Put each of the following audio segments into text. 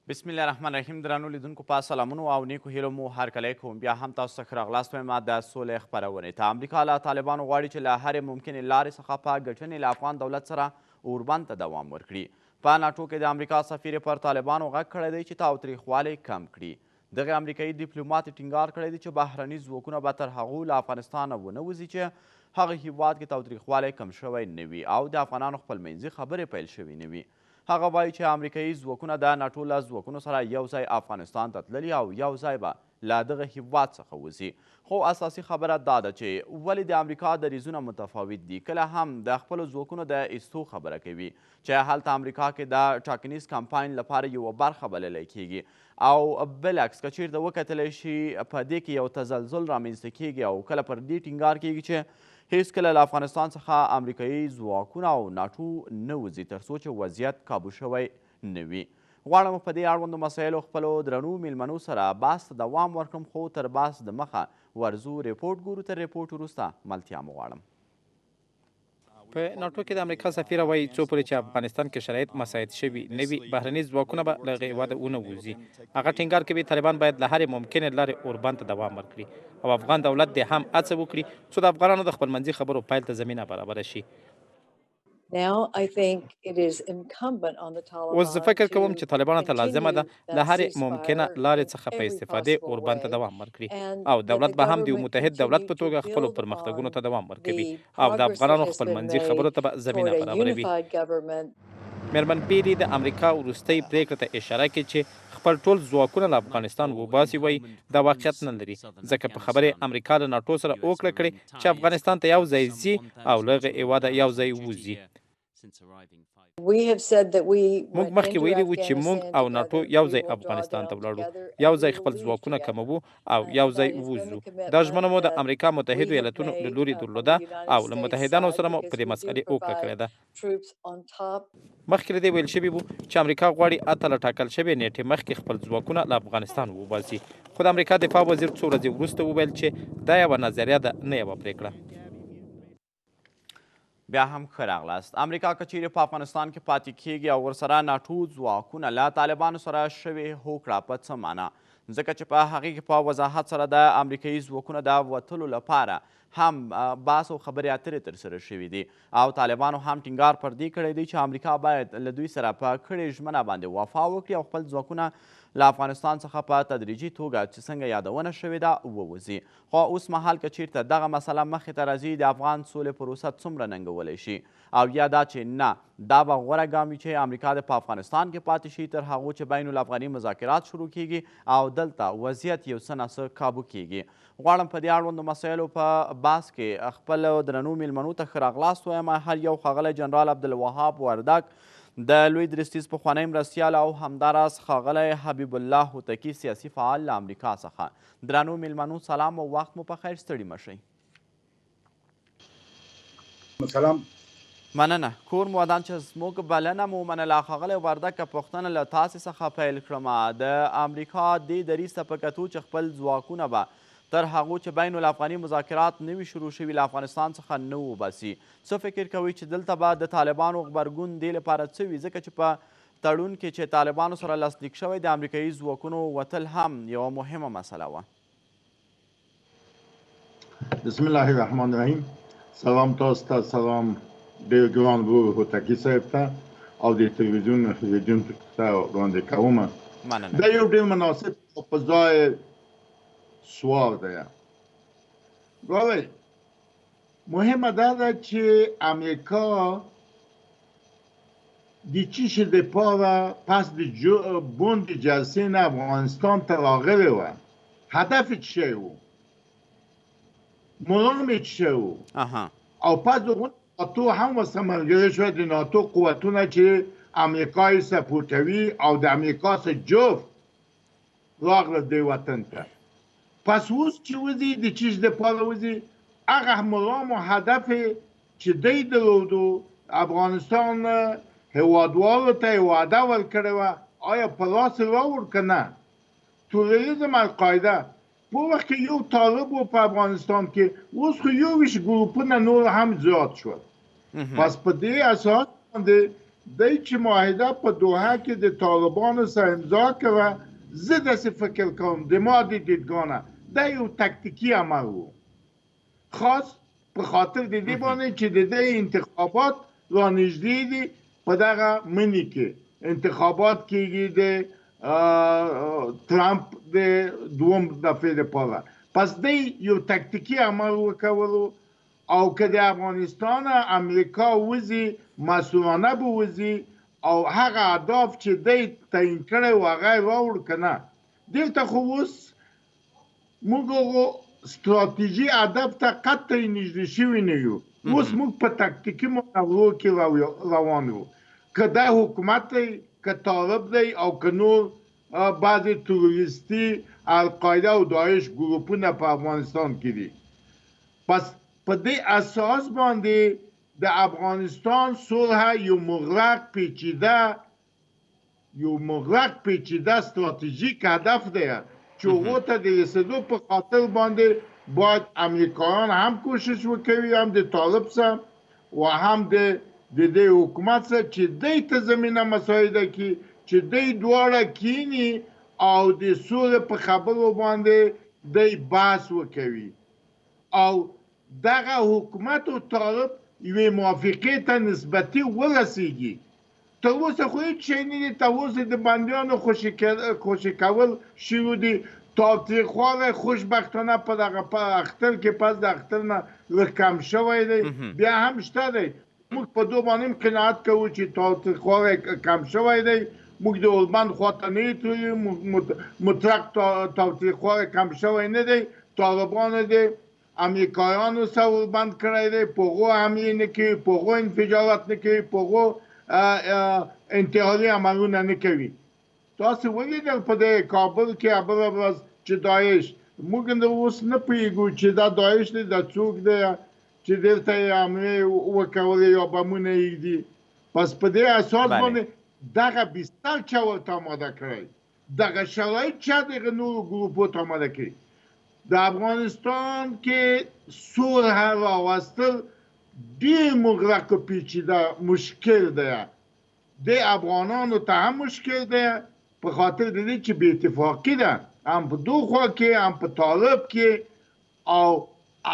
بسم الله الرحمن الرحیم. درنو لیدونکو په سلامونو او نیکو هیلو مو هرکلی کوم. بیا هم تاسو ته ښه راغلاست وایم د سولې خپرونې ته. امریکا له طالبانو غواړي چې له هرې ممکنې لارې څخه په ګټنې له افغان دولت سره اوربند ته دوام ورکړي. په ناټو کې د امریکا سفیر پر طالبانو غږ کړی دی چې تاوتریخوالی کم کړي. دغه امریکایي ډیپلومات ټینګار کړی دی چې بهرني ځواکونه به تر هغو له افغانستانه ونه وځي چې هغه هیواد کې تاوتریخوالی کم شوی نه وي او د افغانانو خپلمنځي خبرې پیل شوي نه وي. هغه وایي چې امریکایي ځواکونه د ناټو له ځواکونو سره یو ځای افغانستان ته تللي او یو ځای به له دغه هیواد څخه وځي. خو اساسي خبره دا ده چې ولې د امریکا دریځونه متفاوت دي. کله هم د خپلو ځواکونو د ایستو خبره کوي چې هلته امریکا کې د ټاکنیز کمپاین لپاره یوه برخه بللی کیږي او بالعکس که چیرته وکتلی شي په دې کې یو تزلزل رامنځته کیږي او کله پر دې ټینګار کیږي چې هیڅکله له افغانستان څخه امریکایي ځواکونه او ناټو نه وځي تر څو چې وضعیت کابو شوی نه وي. غواړم په دې اړوندو مسایلو خپلو درنو میلمنو سره بحث ته دوام ورکړم، خو تر بحث د مخه ورځو ریپورټ ګورو. تر ریپورټ وروسته ملتیا مو غواړم. په ناټو کې د امریکا سفیر وایي څو پورې چې افغانستان کې شرایط مساعد شوي نه وي بهرني ځواکونه به له هېواده ونه وځي. هغه ټینګار کوي طالبان باید له هرې ممکنې لارې اوربند ته دوام ورکړي او افغان دولت دې هم هڅه وکړي څو د افغانانو د خپلمنځي خبرو پیل ته زمینه برابره شي. اوس زه فکر کوم چې طالبانو ته لازمه ده له هرې ممکنه لارې څخه په استفادې اوربند ته دوام ورکړي او دولت به هم د یو متحد دولت په توګه خپلو پرمختګونو ته دوام ورکوي او د افغانانو خپلمنځي خبرو ته به زمینه برابروي. میرمن پیری د امریکا وروستۍ پریکړې ته اشاره کوي چې خپل ټول ځواکونه له افغانستان وباسي. وایي دا واقعیت نه لري ځکه په خبرې امریکا له ناټو سره اوکړه کړې چې افغانستان ته یو ځای ځي او له هغه هېواده یو ځای وځي. موږ مخکې ویلي وو چې موږ او ناټو یو ځای افغانستان ته ولاړو، یو ځای خپل ځواکونه کموو او یو ځای ووځو. دا ژمنه مو د امریکا متحدو ایالتونو له لوري درلوده او له متحدانو سره مو په دې مسئلې اوکړه کړې ده. مخکې له دې ویل شوي وو چې امریکا غواړي اته له ټاکل شوې نیټې مخکې خپل ځواکونه له افغانستان وباسي، خو د امریکا دفاع وزیر څو ورځې وروسته وویل چې دا یوه نظریه ده نه یوه پرېکړه. بیا هم ښه راغلاست. امریکا که چیرې په افغانستان کې پاتې کیږي او ورسره ناټو ځواکونه له طالبانو سره شوې هوکړه په څه معنا؟ ځکه چې په هغې کې په وضاحت سره د امریکایي ځواکونو د وتلو لپاره هم بحث او خبرې اترې ترسره شوي دي او طالبانو هم ټینګار پر دې کړی دی چې امریکا باید له دوی سره په کړې ژمنه باندې وفا وکړي او خپل ځواکونه له افغانستان څخه په تدریجي توګه چې څنګه یادونه شوې ده ووځي. خو اوس مهال که چیرته دغه مسله مخې ته راځي د افغان سولې پروسه څومره ننګولی شي او یا دا چې نه دا به غوره ګام وي چې امریکا د په افغانستان کې پاتې شي تر هغو چې بین الافغاني مذاکرات شروع کیږي او دلته وضعیت یو څه ناڅه کابو کیږي. غواړم په دې اړوندو مسایلو په بحث کې خپلو درنو میلمنو ته ښه راغلاست وایم. هر یو ښاغلی جنرال عبدالوهاب وردک د لوی درستیز پخوانی مرستیال او همداراز ښاغلی حبیب الله هوتکي سیاسي فعال له امریکا څخه. درنو میلمنو سلام او وخت مو په خیر، ستړي مه شئ. سلام. مننه. کور مو ودان چې زموږ بلنه مو ومنله. ښاغلی وردک پوښتنه له تاسې څخه پیل کړمه. د امریکا دې دریځ ته په کتو چې خپل ځواکونه به تر هغو چې بین الافغاني مذاکرات نه وي شروع شوي له افغانستان څخه نه وباسي، څه فکر کوئ چې دلته به د طالبانو غبرګون دې لپاره څه وي؟ ځکه چې په تړون کې چې طالبانو سره لاسلیک شوی د امریکایي ځواکونو وتل هم یوه مهمه مسله وه. بسم الله الرحمن الرحیم. سلام تاسو ته، سلام ډېر ګران ورور هوتکي صاحب ته او د تلویزیون لیدونکو ته وړاندې کوم. مننه. دا یو ډېر مناسب او په ځای سوال دی. ګورئ، مهمه دا ده چې امریکا د چی شي دپاره پس د بوند جلسې نه افغانستان ته راغلې وه، هدف یې څه شی و؟ مرام یې څه شی و؟ او پس د هغو ناټو هم ورسره ملګري شوه، د ناټو قوتونه چې امریکا یې سپورټوي او د امریکا څخه جفت راغله دې وطن ته. پس اوس چې وځي د چیز دپاره وځي هغه مرام و هدف چې دی درلودو افغانستان هېوادوالو ته یې وعده ورکړې وه، آیا په لاس یې راوړ که نه؟ توریزم القاعده په وخت کې یو طالب و په افغانستان کې، اوس خو 21 ګروپونه نور هم زیات شول. پس په دې اساس باندې دی چې معاهده په دوحه کې د طالبانو سره امضا کړه زه داسې فکر کوم د ما د دیدګانه دا یو تکتیکي عمل و خاص په خاطر د دې باندې چې د دې انتخابات را نږدې دي په دغه مني کې انتخابات کېږي د ترامپ د دوم دفعې لپاره پس دی یو تکتیکي عمل وکولو او که د افغانستان امریکا وځي مسئولانه به وځي او هغه اهداف چې دی تعیین کړی و هغه یې راوړ که نه دلته خو اوس موږ هغو ستراتیژي هدف ته قطعا نږدې شوي نه یو اوس موږ په تکتیکي مناورو کې روان یو که دا حکومت دی که طالب دی او که نور بعضې تروریستي القاعده او داعش ګروپونه په افغانستان کې دي پس په دې اساس باندې د افغانستان صلح یو مغرق پیچیده ستراتیژیک هدف دی چې هغو ته د رسېدو په خاطر باندې باید امریکایان هم کوشش وکوي هم د طالب سره و هم د دې حکومت سره چې دی ته زمینه مساعده کړي چې دی دواړه کینی او د سولې په خبرو باندې دی بحث وکوي او دغه حکومت او طالب یوې موافقې ته نسبتي ورسیږي تر اوسه خو هېڅ شی نه دي تر اوسه د بندیانو خوشي کول شوي دي تاوتریخوالی خوشبختانه په دغه په اختر کې پس د اختر نه لږ کم شوی دی بیا هم شته دی موږ په دو باندې هم قناعت کوو چې تاوتریخوالی کم شوی دی موږ د اولبند خواته نه یې مطلق تاوتریخوالی کم شوی نه دی طالبانو د امریکایانو سره اولبند کړی دی په هغو حملې نه کوي په هغو انفجارات نه کوي په هغو انتحاري عملونه نه کوي تاسو ولیدل په د کابل کې بله ورځ چې داعش موږ اوس نه پوهېږو چې دا داعش دی دا څوک دی چې دلته یې حملې وکولې یا بمونه ایږدي پس په دې اساس باندې دغه بستر چا ورته اماده کړی دغه شرایط چا دغه نورو ګروپو ته اماده کړي د افغانستان کې صلح راوستل ډېر مغرق و پیچیده مشکل دی د افغانانو ته هم مشکل دی په خاطر د دې چې بې اتفاقي ده هم په دو خوا کې هم په طالب کې او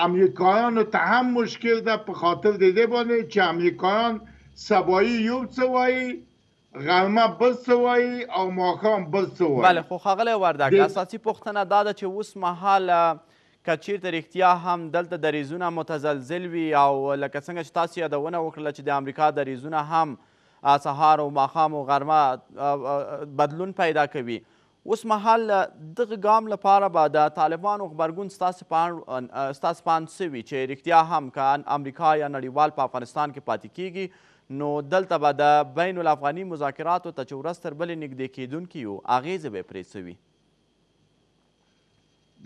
امریکایانو ته هم مشکل ده په خاطر د دې باندې چې امریکایان سبایی یو څه وایي غرمه بل څه وایي او ماښام بل څه وایي بله خو ښاغلی وردګ اساسي پوښتنه دا ده چې اوس مهال که چیرته رښتیا هم دلته دریځونه متزلزل وي او لکه څنګه چې تاسو یادونه وکړله چې د امریکا دریځونه هم سهار او ماښام او غرمه بدلون پیدا کوي اوس مهال دغه ګام لپاره به د طالبانو غبرګون ستاسو په اند څه وي چې رښتیا هم که امریکا یا نړیوال په افغانستان کې پاتې کیږي نو دلته به د بین الافغاني مذاکراتو ته چې ورځ تر بلې نږدې کیدونکي یو اغیزې به یې پرې څه وي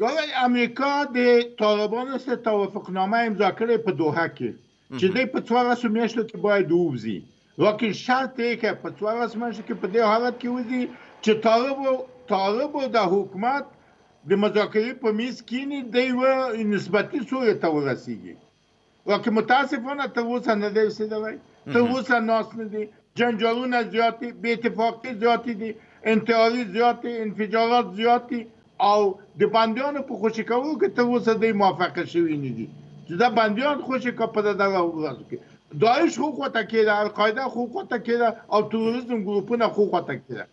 ګوره امریکا د طالبانو سره توافقنامه امضا کړې په دوحه کې چې دی په 14 میاشتو کې باید ووځي لیکن شرط یې که په 14 میاشتو کې په دې حالت کې وځي چې طالب د حکومت د مذاکرې په میز کینی دی و نسبتي سولې ته ورسیږي لیکن متاسفانه تر اوسه نه دی رسېدلی تر اوسه ناست نه دي جنجالونه زیات دي بې اتفاقي زیاتې دي انتحاري زیات دي انفجارات زیات دي او د بندیانو په خوشي کولو کې تر اوسه دوی موافقه شوي نه دي چې دا بندیان خوشي کړه په دغه ورځو کې داعش خو خواته کېده القاعده خو خواته کېده او تروریزم ګروپونه خو خواته کېده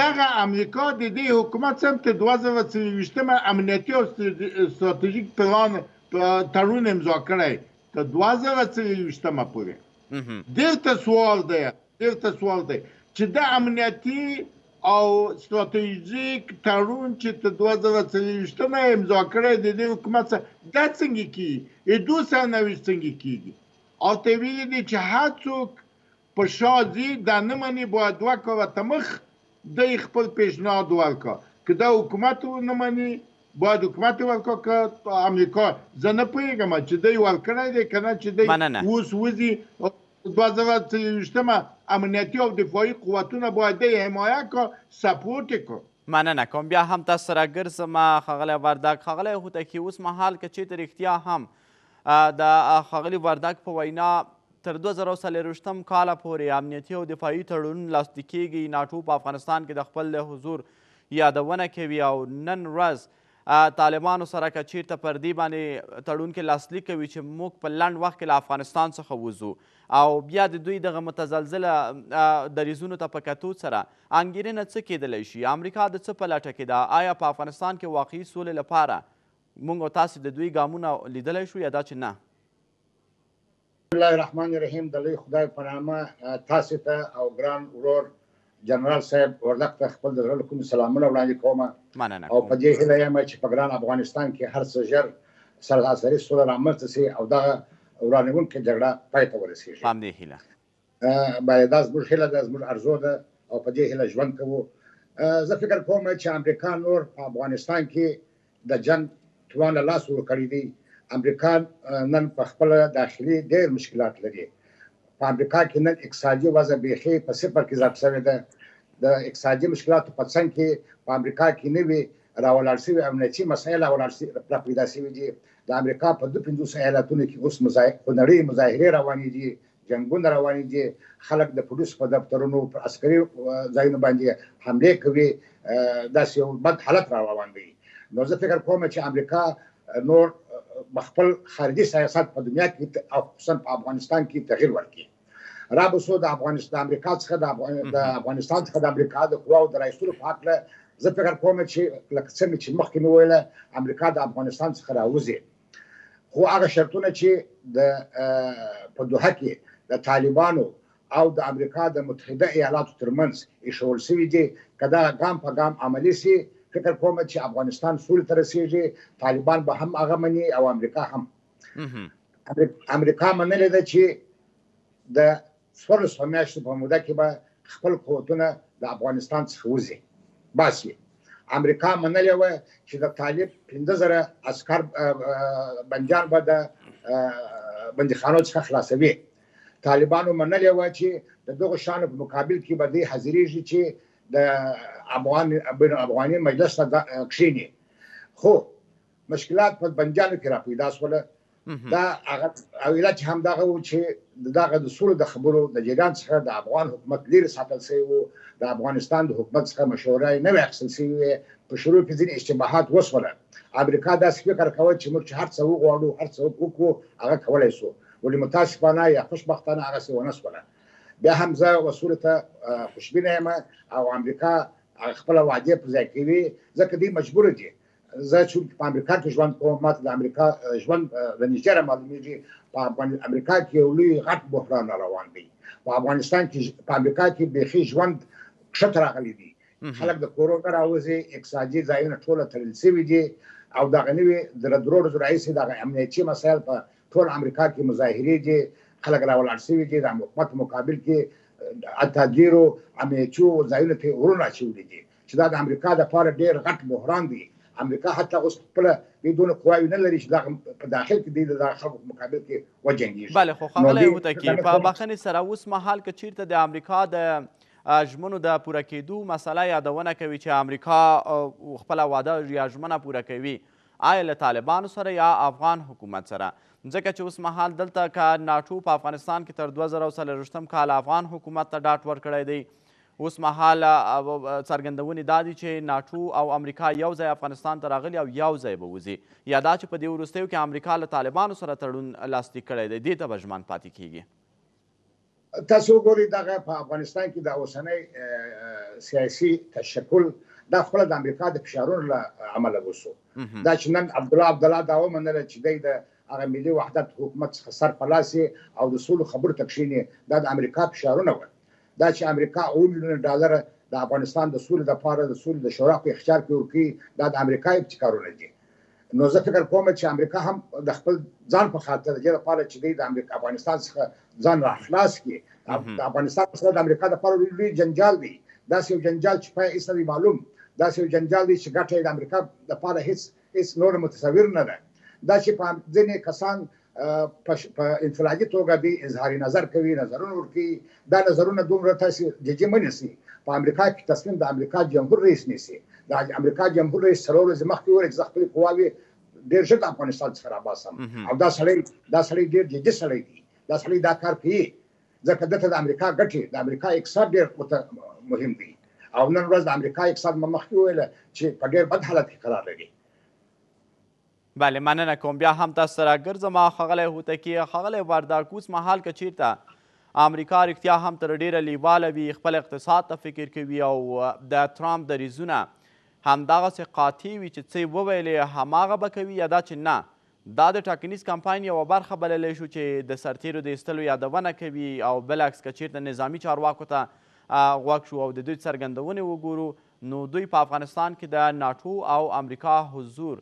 دغه امریکا د دې حکومت سم ته 2023 امنیتي او ستراتیژیک پلان تړون امضا کړی تر 2023 پورې دلته سوال دی چې د امنیتي او ستراتیژیک تړون چې تر 2023 امضا کړی د دې حکومت سره دا څنګه کیږي 290 څنګه کیږي او ته ویلي دي چې هر څوک په شا ځي دا نه مني باید 2 کاله ته مخ د خپل پیشنهاد ورکړه که دا حکومت نه مني باید حکومت ورکړه که امریکا زه نه پوهېږم چې دی ورکړی دی که نه چې دی اوس وځي 2023 امنیتي او دفاعي قوتونه باید دی حمایه کړه سپورټ یې کړه مننه کوم بیا هم تاسو سره ګرځم ښاغلی وردګ ښاغلی هوتکي اوس مهال که چېرته رښتیا هم د ښاغلي وردګ په وینا تر 2040 کاله پورې امنیتي او دفاعي تړون لاسلیک کیږي. ناټو په افغانستان کې د خپل حضور یادونه کوي او نن ورځ طالبانو سره که چیرته پر دې باندې تړون کې لاسلیک کوي چې موږ په لنډ وخت کې له افغانستان څخه وځو او بیا د دوی دغه متزلزله دریځونو ته په کتو سره انګېرنه څه کیدلی شي؟ امریکا د څه په لټه کې ده؟ آیا په افغانستان کې واقعي سولې لپاره موږ او تاسې د دوی ګامونه لیدلی شو یا دا چې نه؟ بسم الله الرحمن الرحیم. د لوی خدای په نامه تاسې ته او ګران ورور جنرال صاحب وردګ ته خپل د زړه کوم سلامونه وړاندې کوم او په دې هیله یم چې په ګران افغانستان کې هر څه ژر سراسري سوله رامنځته سي او دغه ورانوونکې جګړه پای ته ورسېږي. په همدې هیله باید دا زموږ هیله ده، زموږ ارزو ده او په دې هیله ژوند کوو. زه فکر کوم چې امریکا نور په افغانستان کې د جنګ توان له لاسه ورکړی دی. امریکا نن په خپل داخلي ډېر مشکلات لري. په امریکا کې نن اقتصادي وضع بیخي په صفر کې ضبط شوې ده. د اقتصادي مشکلاتو په څنګ کې په امریکا کې نوي راولاړ شوي امنیتي مسایل پیدا شوي دي. د امریکا په 250 ایالتونو کې اوس خونړۍ مظاهرې روانې دي، جنګونه روانې دي، خلک د پولیسو په دفترونو په عسکري ځایونو باندې حملې کوي. داسې یو بد حالت را روان دی. نو زه فکر کوم چې امریکا نور خپل خارجي سیاست په دنیا کې او خصوصا په افغانستان کې تغییر ورکړي. را بسو د امریکا څخه د افغانستان څخه د امریکا د قواو د رایستلو په هکله زه فکر کوم چې لکه څنګه چې مخکې مې وویله امریکا د افغانستان څخه راوځي. خو هغه شرطونه چې په دوحه کې د طالبانو او د امریکا د متحده ایالاتو ترمنځ ایښودل شوي دي، که دا ګام په ګام عملي سي فکر کوم چې افغانستان سولې ته رسېږي. طالبان به هم هغه مني او امریکا هم. امریکا منلې ده چې د 14 میاشتو په موده کې به خپل قوتونه د افغانستان څخه وځي باسي. امریکا منلې وه چې د طالب 15,000 عسکر بندیان به د بندیخانو څخه خلاصوي. طالبانو منلې وه چې د دغو شیانو په مقابل کې به دوی حاضرېږي چې د بین افغاني مجلس ته کښېني. خو مشکلات په بندیانو کې را پیدا شوله. دا هغه علت هم دغه و چې دغه د سولې د خبرو د جریان څخه د افغان حکومت لرې ساتل شوی و. د افغانستان د حکومت څخه مشوره یې نه وه اخیستل شوې وې. په شروع کې ځینې اشتباهات وشوله. امریکا داسې فکر کوه چې موږ چې هر څه وغواړو هر څه وکړو هغه کولی شو، ولې متاسفانه یا خوشبختانه هغسې ونه شوله. بیا هم زه وسولې ته خوشبینه یم او امریکا خپله وعدې په ځای کوي ځکه دوی مجبوره دي. زه چې په امریکا کې ژوند کوم ماته د امریکا ژوند د نږدې معلومیږي. په امریکا کې یو لوی غټ بحران روان دی. په افغانستان کې په امریکا کې بیخي ژوند کښته راغلی دی. خلک د کورونو نه راوځي، اقتصادي ځایونه ټوله تړل شوي دي او دغه نوي د 3 ورځو راهیسې دغه امنیتي مسایل په ټول امریکا کې مظاهرې دي، خلک راولاړ شوي دي. د حکومت مقابل کې حتی ډېرو امنیتي ځایونو ته ورونه اچولي دي چې دا د امریکا دپاره ډېر غټ بحران دی. امریکا حتی اوس خپله دونه قواوې نه لري چې دغه په داخل کې دوی د دغه خلکو په مقابل کې وجنګېږي. بله خو ښاغلی هوتکي په بخښنې سره اوس مهال که چیرته د امریکا د ژمنو د پوره کېدو مسله یادونه کوي چې امریکا خپله وعده یا ژمنه پوره کوي، آیا له طالبانو سره یا افغان حکومت سره؟ ځکه چې اوس مهال دلته که ناټو په افغانستان کې تر 2040 کال افغان حکومت ته ډاډ ورکړی دی، اوس مهال څرګندونې دا دي چې ناټو او امریکا یو ځای افغانستان ته راغلي او یو ځای به وځي، یا دا چې په دې وروستیو کې امریکا له طالبانو سره تړون لاسلیک کړی دی، دې ته به ژمن پاتې کیږي؟ تاسو وګورئ دغه په افغانستان کې د اوسنی سیاسي تشکل دا خپله د امریکا د فشارونو له امله وشو. دا چې نن عبدالله دا ومنله چې دی د هغه ملي وحدت حکومت څخه سر په لاس او د سولو خبرو ته کښېني، دا د امریکا فشارونه وه. دا چې امریکا $7 میلیونه د افغانستان د سولې لپاره د سولې د شورا په اختیار کې ورکوي، دا د امریکا ابتکارونه دي. نو زه فکر کوم چې امریکا هم د خپل ځان په خاطر د دې لپاره چې دوی د افغانستان څخه ځان را خلاص کړي. د افغانستان څخه د امریکا لپاره لوی جنجال دی. داسې یو جنجال چې پای هېڅ نه دی معلوم، داسې یو جنجال دی چې ګټه یې د امریکا لپاره هېڅ نور متصور نه ده. دا چې په ځینې کسان په انفرادي توګه دوی اظهار نظر کوي، نظرونه ورکوي، دا نظرونه دومره تاسې جدي مه نیسئ. په امریکا کې تصمیم د امریکا جمهور رئیس نیسي. د امریکا جمهور رئیس 4 ورځې مخکې وویل چې زه خپلې قواوې ډېر ژر د افغانستان څخه راباسم او دا سړی ډېر جدي سړی دی. دا سړی دا کار کوي ځکه دته د امریکا ګټې د امریکا اقتصاد ډېر مهم دی او نن ورځ د امریکا اقتصاد مخکې وویله چې په ډېر بد حالت کې قرار لري. بله مننه کوم. بیا هم تاسو سره ګرځم ښاغلی هوتکي. ښاغلی ورداګ اوس مهال که چیرته امریکا رښتیا هم تر ډېره لیواله وي خپل اقتصاد ته فکر کوي او د ټرامپ دریځونه همدغسې قاطع وي چې څه یې وویلې هماغه به کوي یا دا چې نه دا د ټاکنیز کمپاین یوه برخه بللی شو چې د سرتیرو د ایستلو یادونه کوي او بالعکس که چیرته نظامي چارواکو ته غوږ شو او د دوی څرګندونې وګورو نو دوی په افغانستان کې د ناټو او امریکا حضور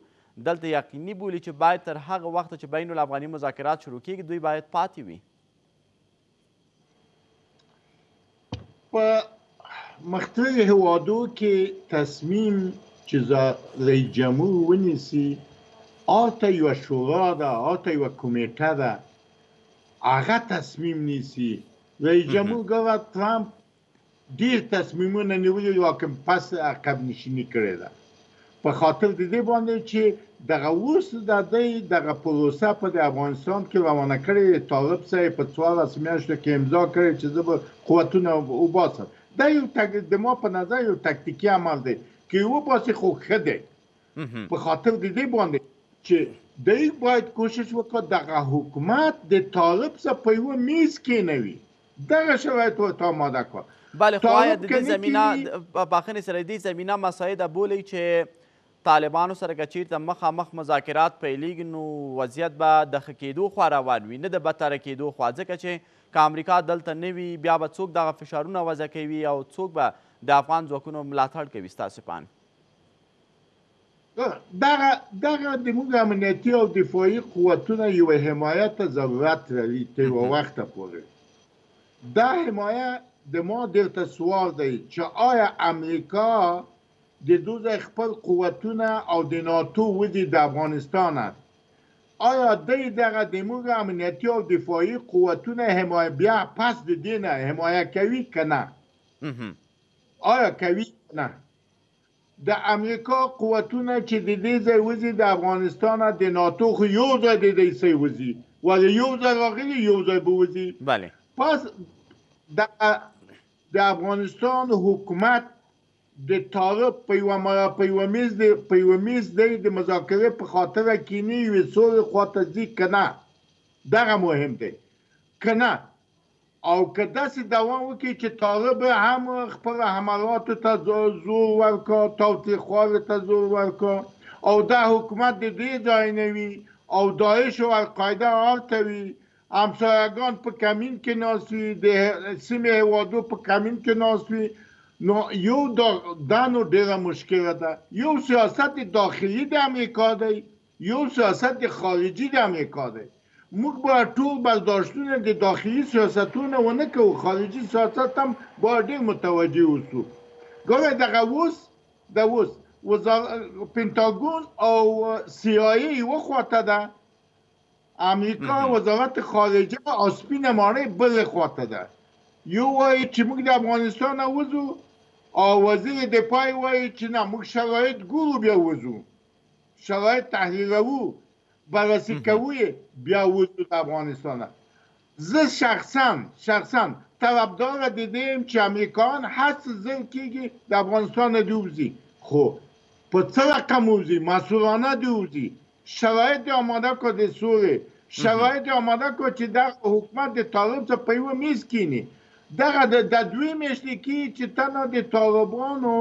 دلته یقیني بولي چې باید تر هغه وخته چې بین الافغاني مذاکرات شروع کیږي دوی باید پاتې وي. په مختلفو هیوادو کې تصمیم چې رئیس جمهور ونیسي هلته یوه شورا ده هلته یوه کمیټه ده هغه تصمیم نیسي. رئیس جمهور ګوره ترامپ ډېر تصمیمونه نیولي واکم پس عقب نشیني کړې ده په خاطر د دې باندې چې دغه اوس د دوی دغه پروسه په د افغانستان کې روانه کړې طالب صاحب په 14 میاشتو کې امضا کړې چې زه به قوتونه وباسم. دا یو د ما په نظر یو تکتیکي عمل دی که وباسي خو ښه دی په خاطر د دې باندې چې دوی باید کوشش وکړي دغه حکومت د طالب څخه په یوه میز کېنوي دغه شرایط ورته آماده کړه. بله خو آیا د دې زمینه بخښنې سره د دې زمینه مساعده بولئ چې طالبانو سره که چیرته مخامخ مذاکرات پیلیږي نو وضعیت به د ښه کېدو خوا روان وي نه د بدتره کېدو خوا ځکه چې که امریکا دلته نه وي بیا به څوک دغه فشارونه وضع کوي او څوک به د افغان ځواکونو ملاتړ کوي ستاسې په اند؟ دغه د موږ امنیتي او دفاعي قوتونه یوه حمایت ته ضرورت لري تر یوه وخته پورې. دا حمایه د ما درته سوال دی چې آیا امریکا د دوی خپل قوتونه او د ناتو ودی د افغانستان آیا دوی دغه د موږ امنیتي او دفاعي قوتونه حمایه بیا پس د دې نه حمایه کوي که نه؟ آیا کوي که نه؟ د امریکا قوتونه چې د دې ځای وځي د افغانستان د ناتو خو یو ځای د دې ځای وځي ولې یو ځای راغلي یو ځای به وځي. بله پس د افغانستان حکومت د طالب په یوه میز دی د مذاکرې په خاطر کینی یوې سولې خواته ځي که نه دغه مهم دی که نه او که داسې دوام وکړي چې طالب هم خپل حملاتو ته زور ورکړه تاوتریخوالي ته زور ورکړه او دا حکومت د دې ځای نه وي او داعش او القاعده هلته وي همسایگان په کمین کې ناست وي د سیمې هیوادو په کمین کې ناست وي نو یو دا نو ډیره مشکله ده. یو سیاست داخلي د امریکا دی یو سیاست خارجي د امریکا دی. موږ باید ټول برداشتونه د داخلي سیاستونه ونه کوو خارجي سیاست هم باید ډیر متوجه اوسو. ګوره دغه اوس پنتاګون او CIA یوه خواته ده امریکا وزارت خارجه آسپین ماڼۍ بلې خواته ده. یو وایي چې موږ د افغانستان وځو او وزیر دفاع وایي چې نه موږ شرایط ګورو بیا وځو شرایط تحلیلوو بررسي کوو بیا وځو د افغانستان. زه شخصا طرفدار د دې یم چې امریکایان هڅه زر کېږي د افغانستان دې وځي خو په څه رقم وځي مسؤلانه دې وځي شرایط دې آماده کړه د سولې شرایط دې آماده کړه چې دغه حکومت د طالب څخه په یوه میز کښېني. دغه د 2 میاشتې کې چې تنها د طالبانو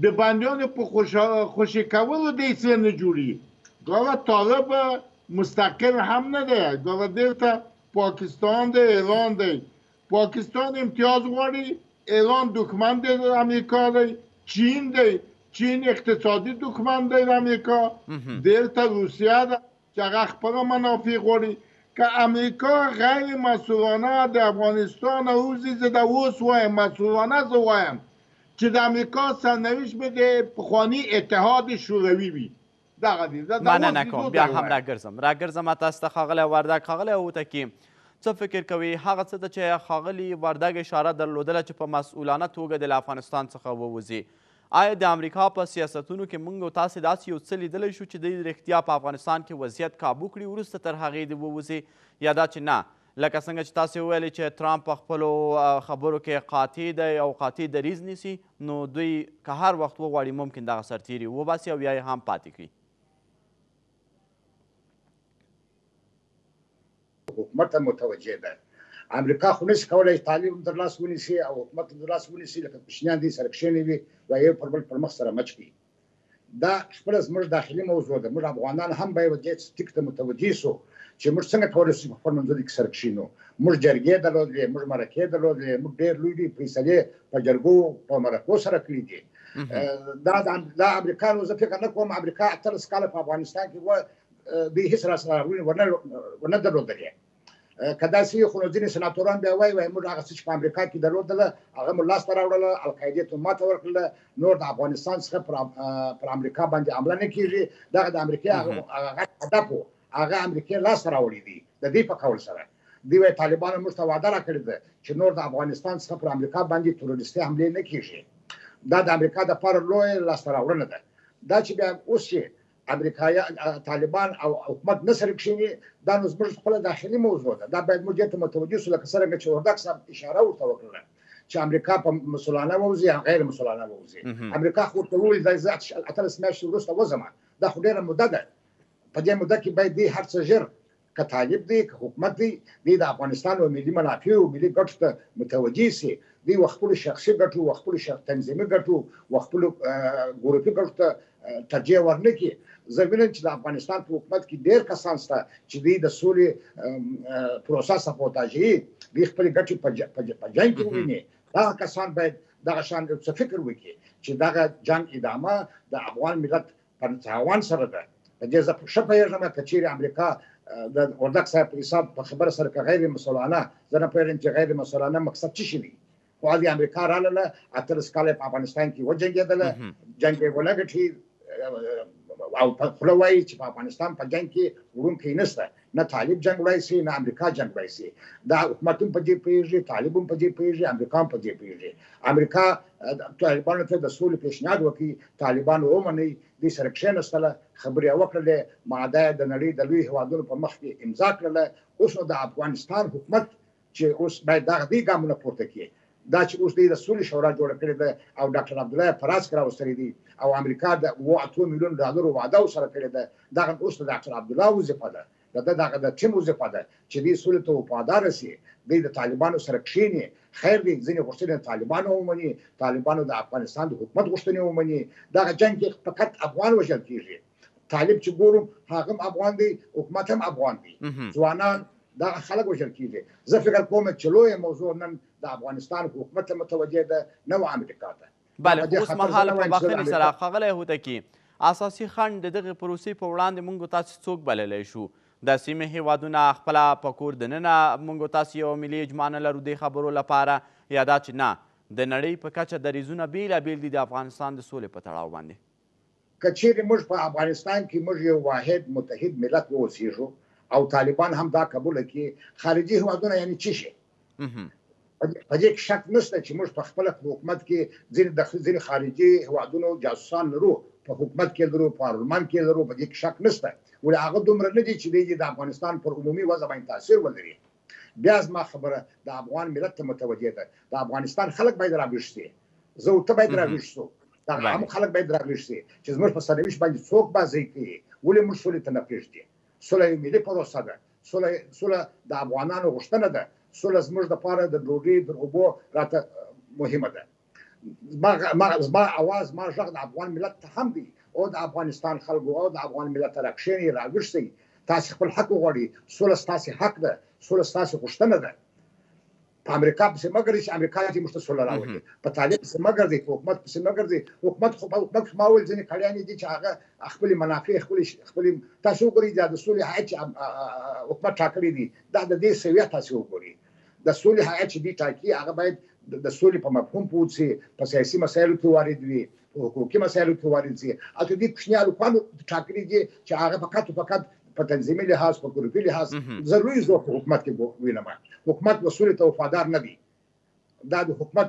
د بندیانو په خوشي کولو د څه نه جوړي ګوره طالب مستقل هم نه دی ګوره دلته پاکستان دی ایران دی پاکستان امتیاز غواړي ایران دښمن دی د امریکا دی چین دی چین اقتصادي دښمن دی د امریکا دلته روسیه ده چې هغه خپله منافع غواړي. که امریکا غیر مسئولانه د افغانستان اوزي زه د اوس وایم مسئولانه زه وایم چې د امریکا سرنوشت به د پخواني اتحاد شوروي وي. دغه دی مننه کوم. بیا هم راګرځم تاسو ته ښاغلی وردګ. ښاغلی هوتکي څه فکر کوئ هغه څه ته چې ښاغلي وردګ اشاره درلودله چې په مسئولانه توګه د افغانستان څخه ووځي آیا د امریکا په سیاستونو کې موږ او تاسې داسې یو څه لیدلی شو چې دوی رښتیا په افغانستان کې وضعیت کابو کړي وروسته تر هغې د ووځي یا دا چې نه لکه څنګه چې تاسې وویلې چې ټرامپ په خپلو خبرو کې قاطع دی او قاطع دریځ نیسي، نو دوی که هر وخت وغواړي ممکن دغه سرتیري وباسي او یا یې هم پاتې کړي. حکومت ته متوجه ده. امریکا خو نشي کولی طالب در لاس ونیسي او حکومت در لاس ونیسي، لکه کوچنیان دي سره کښېنوي او یو پر بل پر مخ سره مچ کړي. دا خپله زموږ داخلي موضوع ده. موږ افغانان هم باید دې ټکي ته متوجه سو چې موږ څنګه کولی شو په خپل منځونو کې سره کښېنو. موږ جرګې درلودلې، موږ مرکې درلودلې، موږ ډېر لوی لوی فیصلې په جرګو په مرکو سره کړي دي. دا امریکانو زه فکر نه کوم امریکا 18 کاله په افغانستان کې دوی هېڅ راسره ونه درلودلې. که داسې وي خو نو ځینې سناتوران بیا وایي موږ هغه څه چې په امریکا کې درلودله هغه مو لاسته راوړله، القاعدې ته ماته ورکړله، نور د افغانستان څخه پر امریکا باندې حمله نه کېږي. دغه د امریکا هغه هدف و، هغه امریکا لاسته راوړي دي د دې په قول سره. دوی وایي طالبانو موږ ته وعده راکړې ده چې نور د افغانستان څخه پر امریکا باندې تروریستي حملې نه کېږي. دا د امریکا دپاره لویه لاسته راوړنه ده. دا چې بیا اوس چې طالبان او حکومت نه سره کښېني، دا نو زموږ خپله داخلي موضوع ده. دا باید موږ دې ته متوجه سو، لکه څرنګه چې وردګ صاحب اشاره ورته وکړله چې امریکا په مسلانه ووځي یا غیر مسلانه ووځي. امریکا خو ورته وویل دا زه 18 میاشتې وروسته وځم. دا خو ډېره موده ده. په دې موده کې باید دې هر څه ژر که طالب دی که حکومت دی د افغانستان او ملي منافعو او ملي ګټو ته متوجه سي. دوی خپلو شخصي ګټو او خپلو تنظیمي ګټو او خپلو ګروپي ګټو ته ترجیح ورنه کړي. زه وینم چې د افغانستان په حکومت کې ډېر کسان شته چې دوی د سولې پروسه سپوټاژوي، دوی خپلې ګټې په جنګ کې وویني. دغه کسان باید دغه شان څه فکر وکړي چې دغه جنګ ادامه د افغان ملت په تاوان سره ده. په دې زه ښه پوهېږم که چیرې امریکا د وردګ صاحب په حساب په خبره سره که غیر مسؤلانه، زه نه پوهېږم چې غیر مسؤلانه مقصد څه شي وي. خو هغې امریکا راغله 18 کاله په افغانستان کې وجنګېدله، جنګ یې ونه ګټي او په خوله وایي چې په افغانستان په جنګ کې وړونکی نشته. نه طالب جنګ وړی سي نه امریکا جنګ وړی سي. دا حکومت هم په دې پوهېږي، طالب هم په دې پوهېږي، امریکا هم په دې پوهېږي. امریکا طالبانو ته د سولې پیشنهاد وکړي، طالبانو ومنئ، دوی سره کښېنستله، خبرې یې وکړلې، معاهده یې د نړۍ د لوی هېوادونو په مخ کې امضا کړله. اوس نو د افغانستان حکومت چې اوس باید دغه دې ګامونه پورته کړي. دا چې اوس دوی د سولې شورا جوړه کړې ده او ډاکټر عبدالله یې په راس کې راوستلی دي او امریکا د 8 میلیون ډالرو وعده ورسره کړې ده. دغه اوس د ډاکټر عبدالله وظیفه ده، دغه د ټیم وظیفه ده چې دې سولې ته وفاداره سي، دوی د طالبانو سره کښېني. خیر دی ځینې غوښتنې طالبانو ومني، طالبانو د افغانستان د حکومت غوښتنې ومني. دغه جنګ کې فقط افغان وژل کېږي. طالب چې ګورم هغه هم افغان دی، حکومت هم افغان دی، ځوانان دغه خلک وژل کېږي. زه فکر کوم چې لویه موضوع نن د افغانستان حکومت ته متوجه ده، نه و امریکا ته. بله، اوس مهال په بخښنې سره ښاغلی هوتکي، اساسي خنډ د دغې پروسې په وړاندې موږ تاسې څوک بللی شو؟ د سیمې هېوادونه خپله په کور دننه موږ تاسې یو ملي اجماع نه لرو دې خبرو لپاره، یا دا چې نه د نړۍ په کچه دریځونه بېلابېل دي د افغانستان د سولې په تړاو باندې؟ که چیرې موږ په افغانستان کې موږ یو واحد متحد ملت واوسېږو او طالبان هم دا قبوله کړي، خارجي هېوادونه یعنې څه شي؟ په دې کې شک نشته چې موږ په خپله حکومت کې ځینې خارجي هېوادونو جاسوسان لرو، په حکومت کې لرو، په پارلمان کې لرو، په دې کې شک نشته. ولې هغه دومره نه دي چې دوی د افغانستان پر عمومي وضع باندې تاثیر ولري. بیا زما خبره د افغان ملت ته متوجه ده، د افغانستان خلک باید راویښ شي، زه او ته باید راویښ شو، دغه عام خلک باید راویښ شي چې زموږ په سرنوشت باندې څوک بازۍ کوي. ولې موږ سولې ته نه پرېږدي؟ سوله یو ملي پروسه ده، سوله د افغانانو غوښتنه ده، سوله زموږ دپاره د ډوډۍ د اوبو راته مهمه ده. زما اواز زما غږ د افغان ملت ته هم دی او د افغانستان خلکو او د افغان ملت ته راکښېنئ، راویښ شئ، تاسې خپل حق وغواړئ. سوله ستاسې حق ده، سوله ستاسې غوښتنه ده. په امریکا پسې مه ګرځئ چې امریکا دې موږ ته سوله راولي، په طالب پسې مه ګرځئ، په حکومت پسې مه ګرځئ. حکومت خو په حکومت کې ما وویل ځینې کړیانې دي چې هغه خپلې منافع خپلې تاسې وګورئ دا د سولې هیات چې حکومت ټاکلي دي دا د دې سویه تاسې وګورئ. د سولې هیات چې دوی ټاکي هغه باید د سولې په مفهوم پوه سي، په سیاسي مسایلو کې وارد وي، په حقوقي مسایلو کې وارد سي. او دوی کوچني الوپانو ټاکلي دي چې هغه فقط په تنظیمي لحاظ په ګروپي لحاظ ضروري ځواک په حکومت کې وینم. حکومت سولې ته وفادار نه دی. دا د حکومت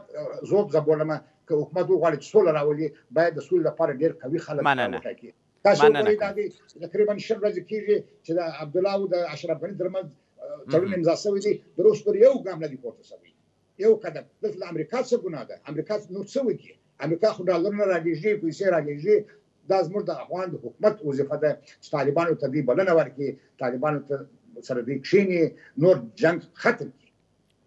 ذوب زه بولم که حکومت وغواړي چې سوله راولي باید د سولې لپاره ډېر قوي خلک وټاکي. تاسو وګورئ دا تقریبا 20 ورځې کېږي چې د عبدالله او د اشرف غني ترمنځ تړون امضا شوی دی د روس پر یو ګام نه دی پورته شوی یو قدم دلته د امریکا څه ګناه ده امریکا نور څه وکړي امریکا خو ډالرونه رالیږي پیسې رالیږي دا زموږ د افغان د حکومت وظیفه ده چې طالبانو ته دوی بلنه ورکړي طالبانو ته سره دوی کښېني نور جنګ ختم کړي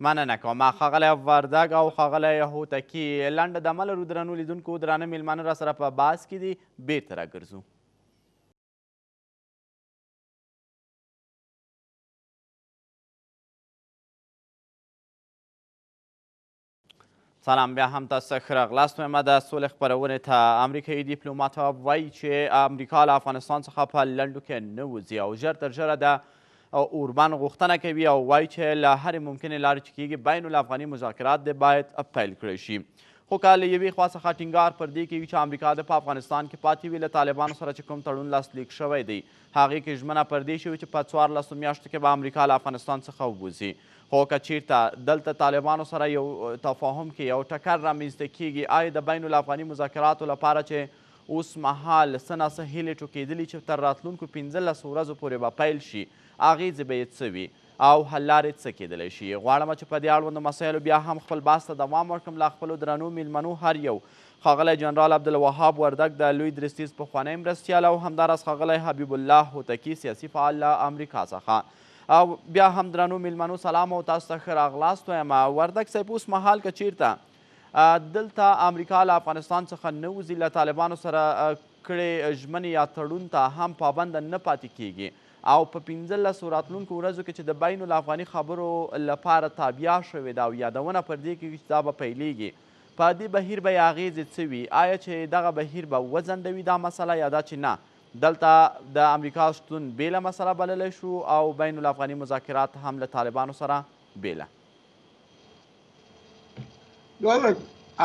مننه کوم ښاغلی وردګ او ښاغلی هوتکي لنډه دمه لرو درنو لیدونکو درانه میلمانه را سره په بحث کې دي بیرته راګرځو سلام بیا هم تاسو ښه راغلاست وایم د سولې خپرونې ته امریکایي ډیپلومات وایي چې امریکا له افغانستان څخه په لنډو کې نه وځي او ژر تر ژره د اوربان غوښتنه کوي او وایي چې له هرې ممکنې لارې چې کېږي بین الافغاني مذاکرات دې باید پیل کړی شي خو که له یوې خوا څخه ټینګار پر دې کوي چې امریکا د په افغانستان کې پاتې وي له طالبانو سره چې کوم تړون لاسلیک شوی دی هغې کې ژمنه پر دې شوې چې په 14 میاشتو کې به امریکا له افغانستان څخه ووځي خو که چیرته دلته طالبانو سره یو تفاهم کې یو ټکر رامنځته کېږي آیا د بین الافغاني مذاکراتو لپاره چې اوس مهال څه ناڅه هیلې ټوکېدلي چې تر راتلونکو 15 ورځو پورې به پیل شي اغېزې به یې څه وي او حل لارې څه کېدلی شي غواړم چې په دې اړوندو مسایلو بیا هم خپل بحث ته دوام ورکړم له خپلو درنو میلمنو هر یو ښاغلی جنرال عبدالوهاب وردګ د لوی درستیز پخوانی مرستیال او همداراز ښاغلی حبیب الله هوتکي سیاسي فعال له امریکا څخه او بیا هم درنو میلمنو سلام او تاسو ته ښه راغلاست وایم وردګ صاحب اوس مهال که چیرته دلته امریکا له افغانستان څخه نه وځي له طالبانو سره کړې ژمنې یا تړون ته هم پابنده نه پاتې کیږي او په 15 راتلونکو ورځو کې چې د بین الافغاني خبرو لپاره تابیا شوې ده او یادونه پر دې کېږي چې دا به پیلیږي په دې بهیر به یې اغېزې څه وي آیا چې دغه بهیر به وځنډوي دا مسله یا دا چې نه دلته د امریکا شتون بیله مسله بللی شو او بین الافغاني مذاکرات هم له طالبانو سره بیله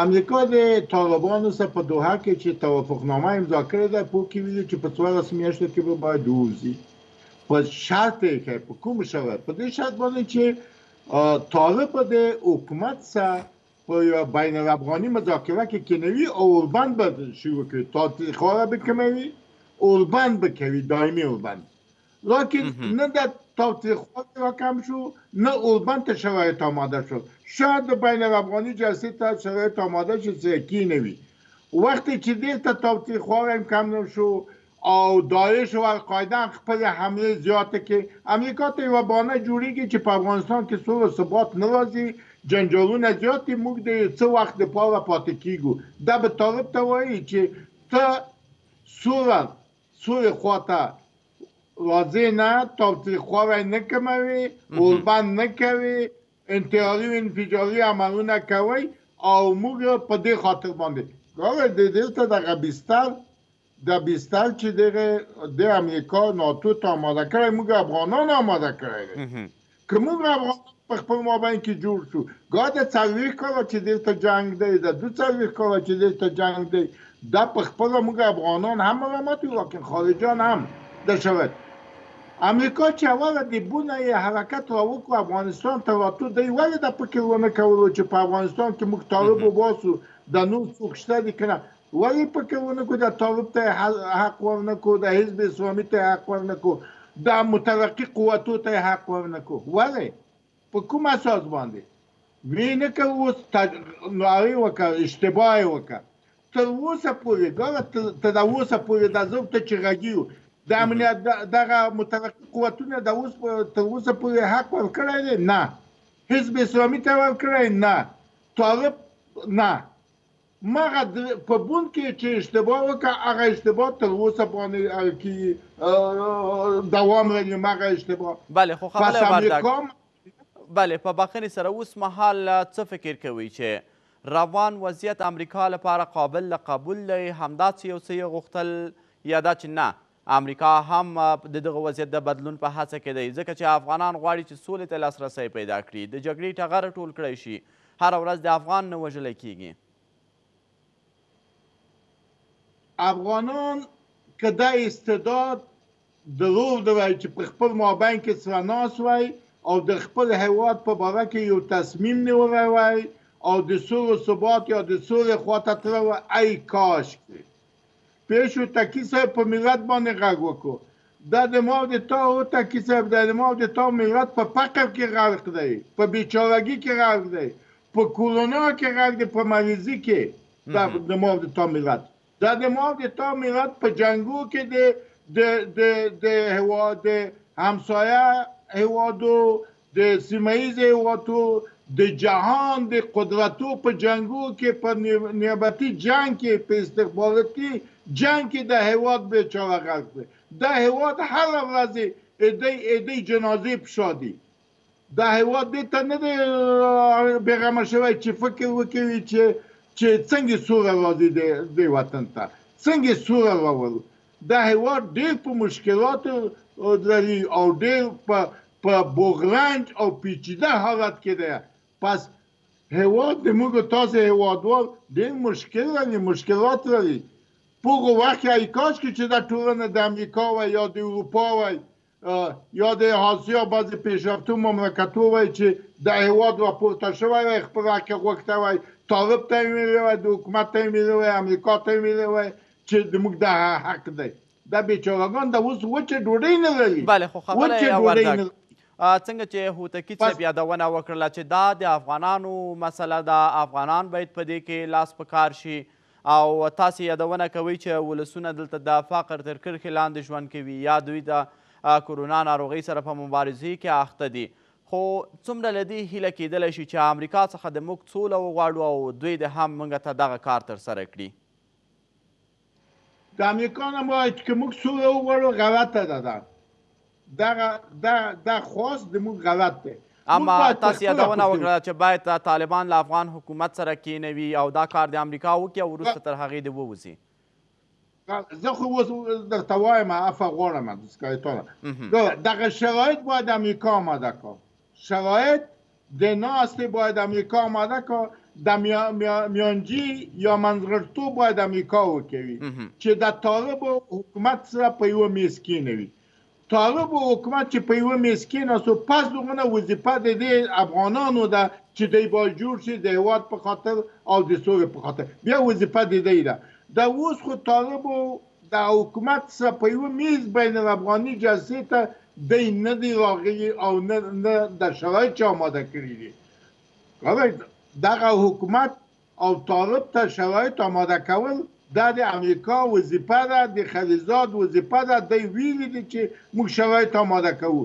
امریکا د طالبانو سره په دوحه کې چې توافقنامه امضا کړې ده په کې ویلي چې په 14 میاشتو کې به باید ووځي په شرط کې په کوم شرط په دې شرط باندې چې طالب د حکومت سره په بین الافغاني مذاکره کې کېنوي او اوربند به شروع کړي تاوتریخواره به کموي اوربند به کوي دائمي اوربند لیکن نه د تاوتریخواره را کم شو نه اوربند ته شرایط آماده شد شاید بین الافغاني جلسه ته شرایط آماده شد چې کېنوي وقتی چې دلته تاوتریخواره هم کم نشو او داعش او القاعده خپل حمله زیاته کې امریکا ته یو بهانه جوړیږي چې په افغانستان کې سوله او ثبات نه راځي جنجالونه زیات دي موږ د څه وخت لپاره پاتې کیږو دا به طالب ته وایي چې ته سوله خواته راځې نه تاوتریخواره نه کموي اوربند نه کوي انتحاري و انفجاري عملونه کوي او موږ په دې خاطر باندې دلته دغه بیستر چې د امریکا ناتو ته آماده کړی موږ افغانان آماده کړی دی که موږ افغانان په خپل مابین کې جوړ شو ګاه د 40 کاله چې دلته جنګ دی د 42 کاله چې دلته جنگ دی دا په خپله موږ افغانان هم ملامت یو لیکن خارجیان هم د شود امریکا چې اوله د بونه یې حرکت راوکړو افغانستان ته راتلو دی ولې د فکر ونه کولو چې په افغانستان کې موږ طالب وباسو د نور څوک شته دي که نه ولې فکر ونه کړو د طالب ته حق ورنه کړو د حزب اسلامي ته حق ورنه کړو د مترقي قوتو ته حق ورنه کړو ولې په کوم اساس باندې وی نه کوو اوس نارې وکړه اشتباه یې وکړه تر اوسه پورې ګوره تر اوسه پورې دا زه ته چې غږیو د امنیت دغه مترقي قوتونه تر اوسه پورې حق ورکړی دی نه حزب اسلامي ته ورکړی نه طالب نه مغه په بون کې چې اشتباه وکړه هغه اشتباه تر اوسه باندې کې دوام لري مغه اشتباه بله خو خبره وردګ بله په بخښنې سره اوس مهال څه فکر کوي چې روان وضعیت امریکا لپاره قابل قبول دی همداسې یو څه یې غوښتل یا دا چې نه امریکا هم د دغه وضعیت د بدلون په هڅه کې دی ځکه چې افغانان غواړي چې سولې ته لاسرسی پیدا کړي د جګړې ټغر ټول کړی شي هره ورځ د افغان نه وژلی کیږي افغانان که دا استعداد دروغ دی چې په خپل مابین کې سره ناست وای او د خپل هیواد په باره کې یو تصمیم نیولی وای او د سولې ثبات یا د سولې خواته تللی وای ای کاش کې پیشو تکي صاحب په ملت باندې غږ وکړو دا د ما د تا او تکي صاحب د ما د تا ملت په فقر کې غرق دی، په بیچارهګي کې غرق دی، په کورونا کې غرق دی، په مریضي کې دا د ما د تا ملت. دا د ما د تا ملت په جنګو کې د هېواد همسایه هېوادو د سیمه ییز هېوادو د جهان د قدرتو په جنګو کې په نیابتي جنګ کې په استخباراتي جنګ کې د هېواد بیچاره غرق دی. دا هېواد هره ورځ ایدی جنازې په شا دي. دا هېواد دې ته نه دی بېغمه شوی چې فکر وکړي چې څنګه سوله راځي دې وطن ته، څنګه سوله راولو. دا هېواد ډېر په مشکلاتو لري او ډېر په بغرنج او پیچیده حالت کې دی. پس هېواد د موږ تاسې هېوادوال ډېر مشکل لري، مشکلات لري. په هغه وخت کې ای کاش کې چې دا ټولنه د امریکا وای یا د اروپا وای یا د آسیا بعضې پیشرفته مملکتو وای چې د هېواد راپورته شوی وای، خپل حق غوښتی وای، طالب ته یې ویلی وای، د حکومت ته یې ویلی وای، امریکا ته یې ویلی وای چې زموږ دا حق دی. دا بیچارهګان د اوس وچه ډوډۍ نه لري. بله خو خبره یې وردګ څنګه چې هوتکي صاحب یادونه وکړله چې دا د افغانانو مسله ده، افغانان باید په دې کې لاس په کار شي او تاسې یادونه کوئ چې ولسونه دلته د فقر تر کرښې لاندې ژوند کوي یا دوی د کرونا ناروغۍ سره په مبارزې کې اخته دي. خو څومره له دې هیله کیدلی شي چې امریکا څخه د موږ سوله وغواړو او دوی د هم موږ ته دغه کار ترسره کړي؟ د امریکا نه باید که موږ سوله وغواړو غلطه ده. دا خواست د موږ غلط دی. اما تاسې یادونه وکړه چې باید طالبان له افغان حکومت سره کینوي او دا کار د امریکا وکړي او وروسته تر هغې د ووځي. زه خو اوس درته وایم عفه غواړم سکایتونه دغه شرایط باید امریکا آماده کړ. شرایط د ناستې باید امریکا آماده کړ. د میانجی یا منځګړیتوب باید امریکا وکوي چې د طالب حکومت سره په یوه میز کینوي. طالب حکومت چې په یوه میز کېناستو پس دغونه وظیفه د دې افغانانو ده چې دی باید جوړ شي د هېواد په خاطر او د سولې په خاطر. بیا وظیفه د دی ده. دا اوس خو طالبو د حکومت سره په یوه میز بین الافغاني جلسې ته دی نه دی راغلي او نه د شرایط چې آماده کړي دي. دغه حکومت او طالب ته شرایط آماده کول دا د امریکا وظیفه ده، د خلیزاد وظیفه ده. دی ویلي دي چې موږ شرایط آماده کوو،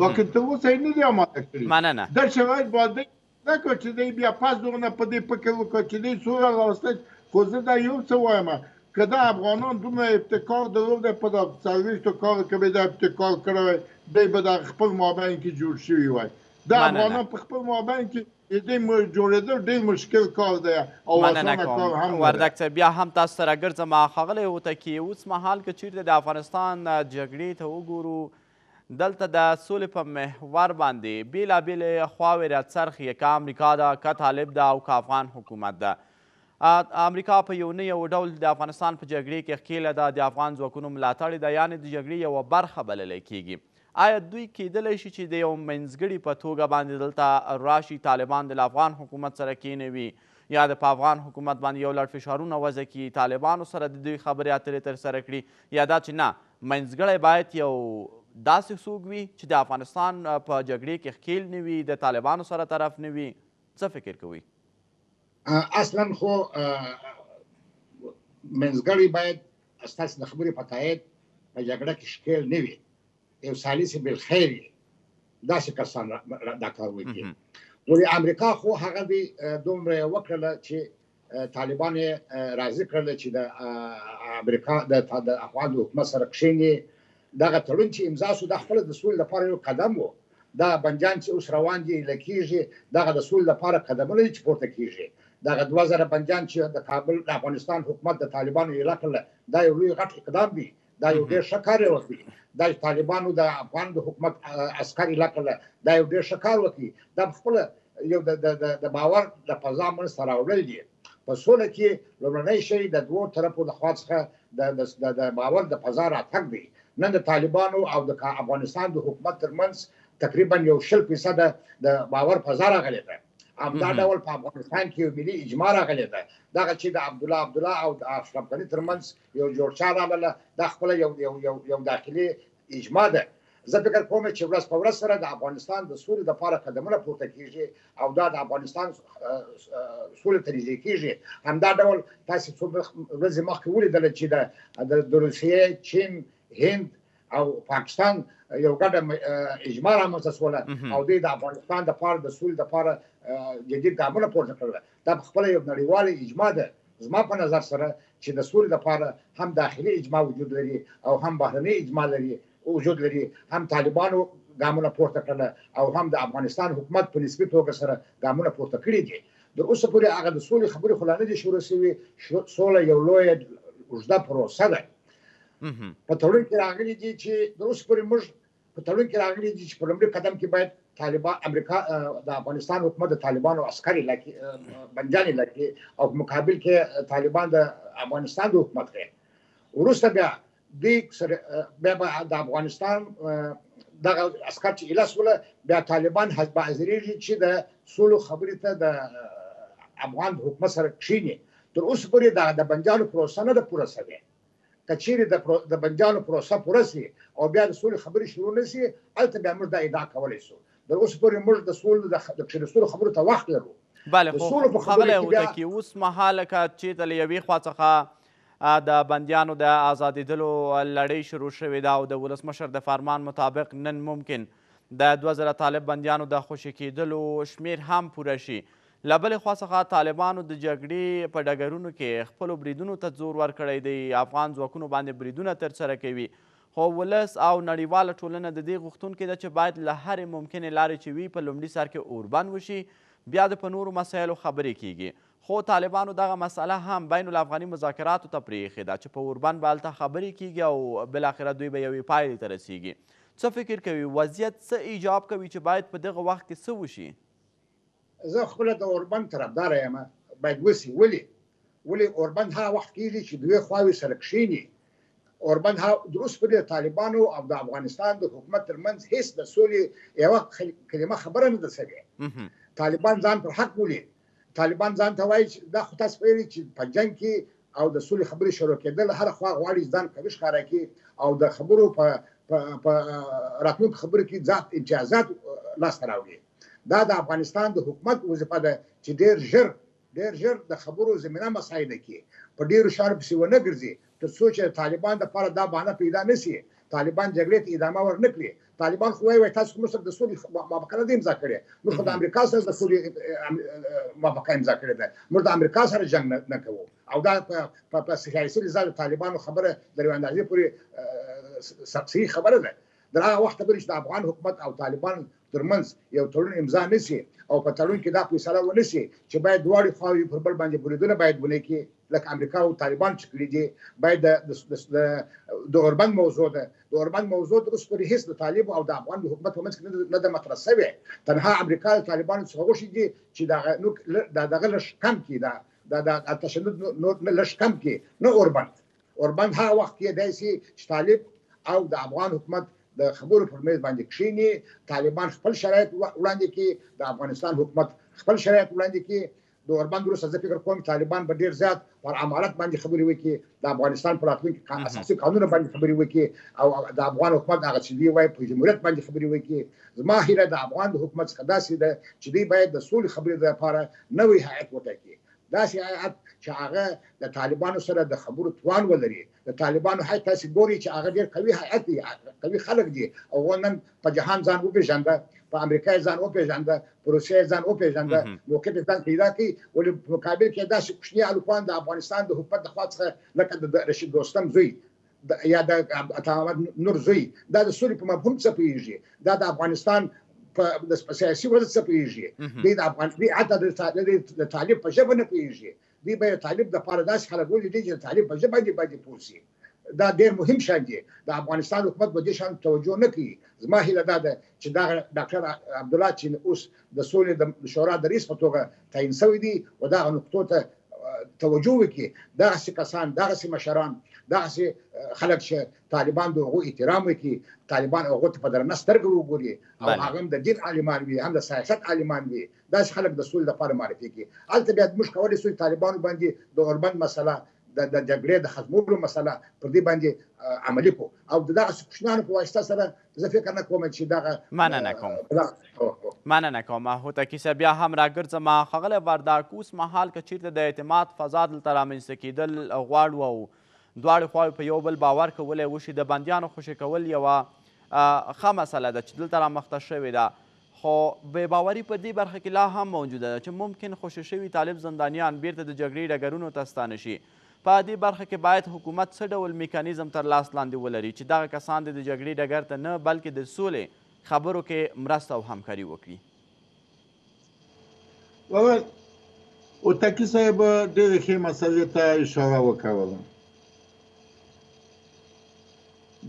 لیکن تر اوسه یې نه دي آماده کړي. مننه. دا شرایط باید دی نه کړو چې دی بیا پس دغونه په دې فکر وکړو چې دی سوله راوستی. خو زه دا یو څه وایم که دا افغانان دومره ابتکار درلود دی په دا څلوېښتو کالو کې به دا ابتکار کړی وی، دی به د خپل مابین کې جوړ شوي وای. دا افغانان په خپل مابین کې دې جوړېدل ډېر مشکل کار دی او اسانه کار هم نه. وردګ صاحب بیا هم تاسو سره ګرځم. ښاغلی هوتکي، اوس مهال که چیرته د افغانستان جګړې ته وګورو، دلته د سولې په محور باندې بېلابېلې خواوې راڅرخي، که امریکا ده، که طالب ده او که افغان حکومت ده. امریکا په یو نه یو ډول د افغانستان په جګړې کې ښکېله ده، د افغان ځواکونو ملاتړې ده، یعنې د جګړې یوه برخه بللی کیږي. آیا دوی کیدلی شي چې د یو منځګړي په توګه باندې دلته راشي، طالبان د افغان حکومت سره کینوي یا د په افغان حکومت باندې یو لړ فشارونه وضع کړي، طالبانو سره د دوی خبرې اترې ترسره کړي، یا دا چې نه منځګړی باید یو داسې څوک وي چې د افغانستان په جګړې کې ښکیل نه وي، د طالبانو سره طرف نه وي؟ څه فکر کوئ؟ اصلا خو منځګړی باید ستاسې د خبرې په تایید په جګړه کې ښکیل نه وي، یو سالس بالخیر داسې کسان دا کار وکړي. ولې امریکا خو هغه دومره وکړله چې طالبان یې راضي کړل چې د امریکا د افغان حکومت سره کښېني. دغه تړون چې امضا شو دا خپله د سولې لپاره یو قدم و. دا بنجان چې اوس روان دي ایله کېږي، دغه د سولې لپاره قدمونه دي چې پورته کېږي. دغه 2000 بنجان چې د کابل د افغانستان حکومت د طالبانو ایله کړله، دا یو لوی غټ اقدام دی. دا یو ډېر ښه کار یې وکړي. دا چې طالبانو د افغان د حکومت عسکر ایله کړله، دا یو ډېر ښه کار وکړي. دا خپله یو د باور د فضا منځته راوړل دي. په سوله کې لومړنی شی د دوو طرفو د خوا څخه د باور د فضا راتګ دی. نن د طالبانو او د افغانستان د حکومت ترمنځ تقریبا یو 0% د باور فضا راغلی ده. همدا ډول په افغانستان کې یو ملي اجماع راغلی ده. دغه چې د عبدالله او د اشرف غني ترمنځ یو جوړجاړی راغله، دا خپله یو داخلي اجماع ده. زه فکر کوم چې ورځ په ورځ سره د افغانستان د سولې لپاره قدمونه پورته کیږي او دا د افغانستان سولې ته نږدې کیږي. همدا ډول تاسو څو ورځې مخکې ولیدل چې د روسیې، چین، هند او پاکستان یو ګډه اجماع رامنځته شوله او دوی د افغانستان دپاره د سولې دپاره جدي ګامونه پورته کړل. دا په خپله یو نړیواله اجماع ده. زما په نظر سره چې د سولې دپاره هم داخلي اجماع وجود لري او هم بهرنۍ اجماع لري وجود لري. هم طالبانو ګامونه پورته کړل او هم د افغانستان حکومت په نسبي توګه سره ګامونه پورته کړي دي. تر اوسه پورې هغه د سولې خبرې خو لا نه دي شروع شوي. سوله یو لویه اوږده پروسه ده. په تړون کې راغلي دي چې د اوسه پورې موږ په تړون کې راغلي دي چې په لومړي قدم کې باید طالبان امریکا د افغانستان حکومت د طالبانو عسکري لکه بنجاني لکه او په مقابل کې طالبان د افغانستان د حکومت کوي. وروسته بیا بیا د افغانستان دغه عسکر چې ایله سوله بیا طالبان حاضرېږي چې د سولو خبرې ته د افغان حکومت سره کښیني. تر اوسه پورې د بنجانو پروسه نه ده پوره شوې. که چیرې د بنجانو پروسه پوره شي او بیا د سولې خبرې شروع نه شي هلته بیا موږ دا ادعا کولی شو. تر اوسه پورې موږ د سولې د کښېنستلو خبرو ته وخت لرو. بله خو ښاغلی هوتکي اوس مهال که چېرته له یوې خوا څخه د بندیانو د آزادېدلو لړۍ شروع شوې ده او د ولسمشر د فرمان مطابق نن ممکن د 2000 طالب بندیانو د خوشي کېدلو شمیر هم پوره شي. له بلې خوا څخه طالبانو د جګړې په ډګرونو کې خپلو بریدونو ته زور ورکړی دی. افغان ځواکونو باندې بریدونه ترسره کوي. خو ولس او نړیواله ټولنه د دې غوښتونکې ده چې باید له هرې ممکنې لارې چې وي په لومړي سر کې اوربند وشي، بیا د په نورو مسایلو خبرې کیږي. خو طالبانو دغه مسئله هم بین الافغاني مذاکراتو ته پرېښې ده چې په اوربند به هلته خبرې کیږي او بالاخره دوی به یوې پایلې ته رسیږي. څه فکر کوي وضعیت څه ایجاب کوي چې باید په دغه وخت کې څه وشي؟ زه خپله د اوربند طرفداره یم. باید وسي. ولې اوربند هغه وخت کېږي چې دوی خواوې سره کښېني. اوربند د اوس پورې د طالبانو او د افغانستان د حکومت ترمنځ هېڅ د سولې یوه کلمه خبره نه ده شوې. طالبان ځان پر حق بولي. طالبان ځان ته وایي چې دا خو تاسو پوهېږئ چې په جنګ کې او د سولې خبرې شروع کېدل هره خوا غواړي ځان قوي ښکاره کړي او د خبرو په راتلونکو خبرو کې ځان امتیازات لاسته راوړي. دا د افغانستان د حکومت وظیفه ده چې ډېر ژر د خبرو زمینه مساعده کړي. په ډېرو شیانو پسې ونه ګرځي تر څو چې د طالبان دپاره دا بهانه پیدا نه شي. طالبان جګړې ته ادامه ورنه کړي. طالبان خو وایي تاسو خو موږ سره د سولې موافقه نه ده امضا کړې. موږ خو د امریکا سره د سولې موافقه امضا کړې ده. موږ د امریکا سره جنګ نه کوو. او دا په سیاسي لحاظ د طالبانو خبره د یوې اندازې پورې صحیح خبره ده. در هغه وخته پورې چې د افغان حکومت او طالبان ترمنځ یو تړون امضا نه شي او په تړون کې دا فیصله ونه شي چې باید دواړې خواوې پر بل باندې بریدونه باید ونه کړي لکه امریکا او طالبان چې کړي دي. باید د اوربند موضوع ده. د اوربند موضوع تر اوسه پورې هېڅ د طالب او د افغان حکومت په منځ کې نه ده مطرح شوې. تنها امریکا د طالبانو څخه غوښتي دي چې دغه لږ کم کړي، د تشدد لږ کم کړي، نه اوربند. اوربند هغه وخت کېدای شي چې طالب او د افغان حکومت د خبرو پر میز باندې کښېني. طالبان خپل شرایط وړاندې کړي، د افغانستان حکومت خپل شرایط وړاندې کړي. د اوربند وروسته زه فکر کوم طالبان به ډېر زیات پر امارت باندې خبرې وکړي، د افغانستان په راتلونکي اساسي قانون باندې خبرې وکړي او د افغان حکومت هغه چې دوی وایي په جمهوریت باندې خبرې وکړي. زما هیله د افغان حکومت څخه داسې ده چې دوی باید د سولې خبرې لپاره نوی هیئت وټاکي. داسې هیئت چې هغه د طالبانو سره د خبرو توان ولري. د طالبانو هیئت تاسې ګوري چې هغه ډېر قوي هیئت دی، قوي خلک دي او نن په جهان ځان وپېژانده، په امریکا ځان وپېژانده، په روسیې ځان وپېژانده، موقف یې ځان پیدا کړي. ولې په مقابل کې داسې کوچني هلکان د افغانستان د حکومت د خوا څخه لکه د رشید دوستم زوی یا د عطا محمد نور زوی دا د سولې په مفهوم څه پوهېږي، دا د افغانستان په سیاسي وضع څه پوهېږي، دوی د افغانستان حتی د طالب په ژبه نه پوهېږي. دوی به د طالب دپاره داسې خلک ولیدي چې د طالب په ژبه باندې پوه شي. دا ډېر مهم شان دی. د افغانستان حکومت به دې شان توجه نه کوي. زما هیله دا ده چې دغه ډاکټر عبدالله چې اوس د سولې د شورا د رئیس په توګه تعیین شوی دی و دغه نقطو ته توجه وکړي. دغسې کسان، دغسې مشران، دغسې خلک چې طالبان د هغو احترام وکړي، طالبان هغو ته په درنه سترګه وګوري او هغه هم د دین عالمان وي، هم د سیاست عالمان وي، داسې خلک د سولې لپاره معرفي کړي. هلته بیا موږ کولی شو طالبانو باندې د اوربند مسله، د جګړې د ختمولو مسله پر دې باندې عملي کو او دغه کوشنانو په واسطه سره زه فکر نه کوم چې دغه مننه کوم هوتکي صاحب بیا هم راګرځم ښاغلی ورداګ اوس مهال که چیرته د اعتماد فضا دلته رامنځته کېدل غواړو او دواړې خواوې په یو بل باور کولی وشي د بندیانو خوشي کول یوه ښه مسله ده چې دلته رامخته شوې ده خو بې باوري په دې برخه کې لا هم موجوده ده چې ممکن خوشي شوي طالب زندانیان بیرته د جګړې ډګرونو ته ستانه شي په دې برخه کې باید حکومت څه ډول میکانیزم تر لاس لاندې ولري چې دغه کسان د جګړې ډګر ته نه بلکې د سولې خبرو کې مرسته او همکاري وکړي. هوتکي صاحب ډېرې ښې مسلې ته اشاره وکوله.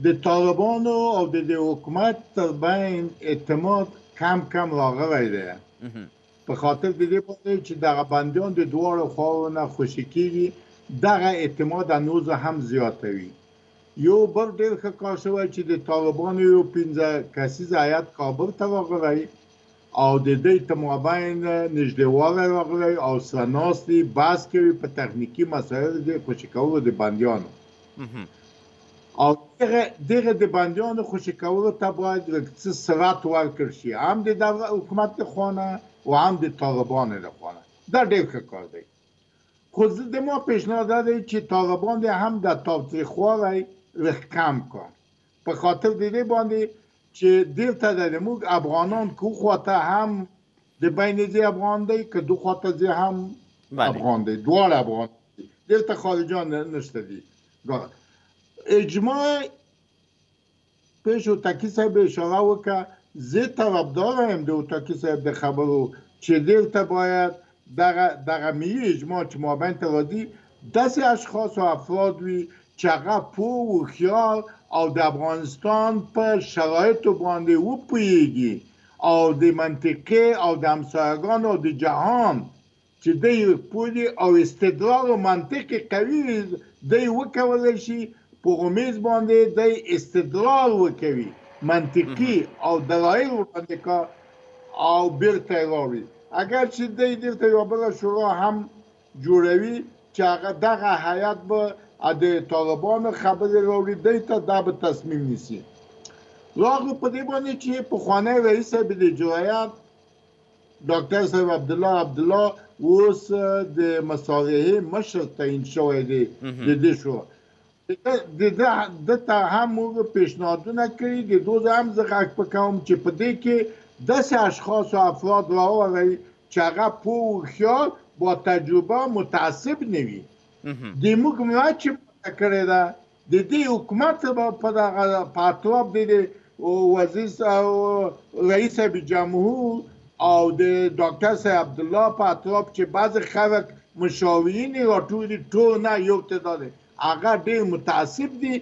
د طالبانو او د حکومت ترمنځ اعتماد کم راغلی دی په خاطر د دې باندې چې دغه بندیان د دواړو خواوو نه خوشي کېږي دغه اعتماد هنوز هم زیاتوي. یو بل ډېر ښه کار شوی چې د طالبانو یو 15 کسیز هیات کابل ته راغلی او د دوی په مابین نږدېوالی راغلی او سره ناستې بحث کوي په تخنیکي مسایلو د خوشي کولو د بندیانو او دغه د بندیانو خوشي کولو ته باید څه سرعت ورکړل شي هم د حکومت لخوا نه او هم د طالبانو لخوا نه. دا ډېر ښه کار دی. خو د ما پیشنهاد دی چې طالبان هم د تاوتریخوالی کم کړي په خاطر د دې باندې چې دلته د موږ افغانان کو خواته هم د بینځي افغان دی که دو خواته هم افغان دی دواړه افغان دی دلته خارجان نشته دي. اجماع پیش هوتکي صاحب اشاره وکړه زه طرفدار یم د هوتکي صاحب د خبرو چې دلته باید دغه ملي اجماع چې مابین ته راځي داسې اشخاص او افراد وي چې هغه پوه و هوښیار او د افغانستان په شرایطو باندې وپوهیږي او د منطقې او د همسایګانو او د جهان چې دی پوه دي او استدلال او منطق قوي دی وکولی شي په غمیز باندې دی استدلال وکوي منطقي او دلایل وړاندې کړه او بیرته یې راوړي. اگر چې دی دلته یوه بله شورا هم جوړوي چې هغه دغه هیات به د طالبانو خبرې راوړي دی ته دا به تصمیم نیسي. راغلو په دې باندې چې پخوانی رئیس صاحب د اجرایت ډاکټر صاحب عبدالله اوس د مصالحې مشر تعیین شوی دی د دې شورا د ته هم موږ پیشنهادونه کړي د دوی هم زه غږ کوم چې په دې کې داسې اشخاص او افراد راوړئ چې هغه پوه و هوښیار با تجربه متعصب نه وي. د موږ ملت چې پته کړې ده د دې حکومت په دغه په اطراف د وزیر او رئیس جمهور او د ډاکټر صاحب عبدالله په اطراف چې بعضې خلک مشاورین یې راټول دي ټول نه یو تعداد هغه ډېر متعصب دي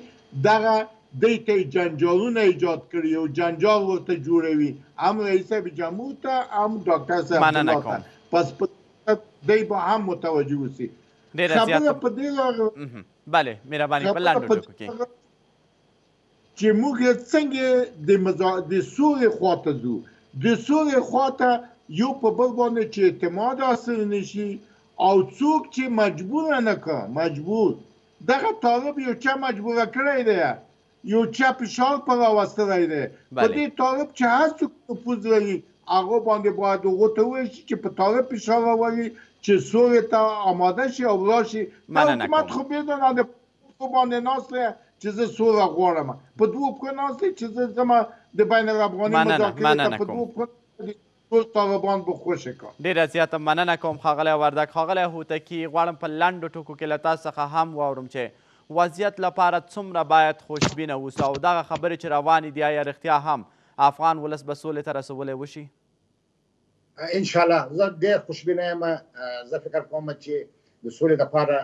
دغه دی ته جنجالونه ایجاد کړي او جنجال ورته جوړوي هم رئیس جمهور ته هم ډاکټر صاحب عبدالله ته پس دی به هم متوجه اوسي. خبره په دې بله مهرباني په لنډو ټکو کې چې موږ څنګه د سولې خواته ځو د سولې خواته یو په بل باندې چې اعتماد حاصل نشي او څوک چې مجبور نه کړه مجبور دغه طالب یو چا مجبور کړی دی یو چا فشار پر راوستلی دی په دې طالب چې هر څوک نفوذ لري هغه باندې باید هغو ته ووایي چې په طالب فشار راولي چې سولې ته آماده شي او ولاړ شي. حکومت خو بدونه د پښو باندې ناست دی چې زه سوله غواړم په دوو پښو ناست دی چې زه ځمه د بین الافغاني مذاکرې ته په دوو پښو ټول طالبان به خوشې کړه. ډېره زیاته مننه کوم ښاغلی وردګ. ښاغلی هوتکي غواړم په لنډو ټکو کې له تاسو څخه هم واورم چې وضعیت لپاره څومره باید خوشبینه اوسو او دغه خبرې چې روانې دي آیا رښتیا هم افغان ولس به سولې ته رسولی وشي؟ انشاءالله زه ډېر خوشبینه یم. زه فکر کوم چې د سولې لپاره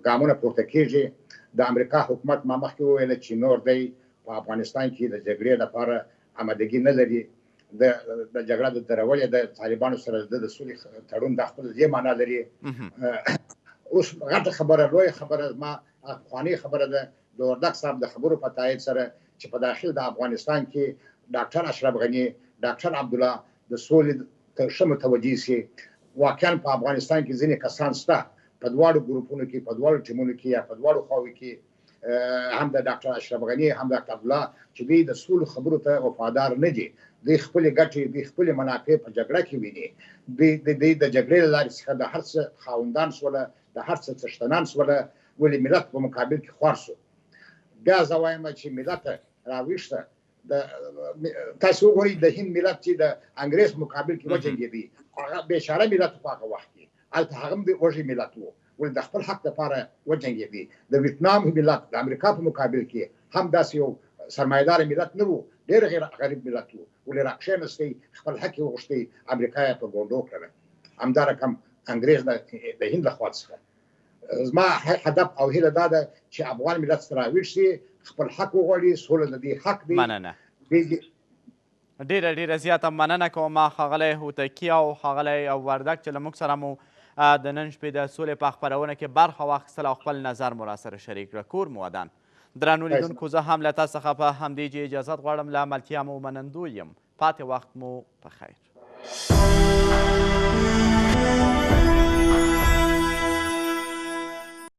ګامونه پورته کېږي. د امریکا حکومت ما مخکې وویل چې نور دی په افغانستان کې د جګړې لپاره آمادګي نه لري. د جګړه د درولې د طالبانو سره د سولې تړون د خپل دې معنا لري. اوس غټه خبره لویه خبره ما پخوانۍ خبره ده د وردګ صاحب د خبرو په تایید سره چې په داخل د افغانستان کې ډاکټر اشرف غني ډاکټر عبدالله د سولې ته ښه متوجه شي. واقعا په افغانستان کې ځینې کسان شته په دواړو ګروپونو کې په دواړو ټیمونو کې یا په دواړو خواوو کې هم د ډاکټر اشرف غني هم د ډاکټر عبدالله چې دوی د سولو خبرو ته وفادار نه دي دوی خپلې ګټې دوی خپلې منافع په جګړه کې ویني دوی د جګړې له لارې څخه د هر څه خاوندان شوله د هر څه څښتنان شوله ولې ملت په مقابل کې خوار شو بیا زه وایم چې ملت راویښته تاسو وګورئ د هند ملت چې د انګریز مقابل کې وجنګېدی هغه بېچاره ملت په هغه وخت کې هلته هغه هم د وږي ملت و ولې د خپل حق لپاره وجنګېدی د ویتنام ملت د امریکا په مقابل کې هم داسې یو سرمایه‌دار ملت نه و ډېر غریب ملت و ولې راکښېنستی خپل حق یې وغوښتی امریکا یې په ګونډو کړله همدا رقم انګریز د هند له خوا څخه زما هدف او هیله دا ده چې افغان ملت سره راویښ شي خپل حق وغواړي سوله د دې حق دی مننه ډیره زیاته مننه کوم ښاغلی هوتکی او ښاغلی وردک چې له موږ سره مو د نن شپې د سولې په خپرونه کې برخه واخیستله او خپل نظر مو راسره شریک کړه کور مو ودان درنو لیدونکو زه هم له تاسو څخه په همدې چې اجازت غواړم له ملتیا مو منندوی یم پاتې وخت مو په خیر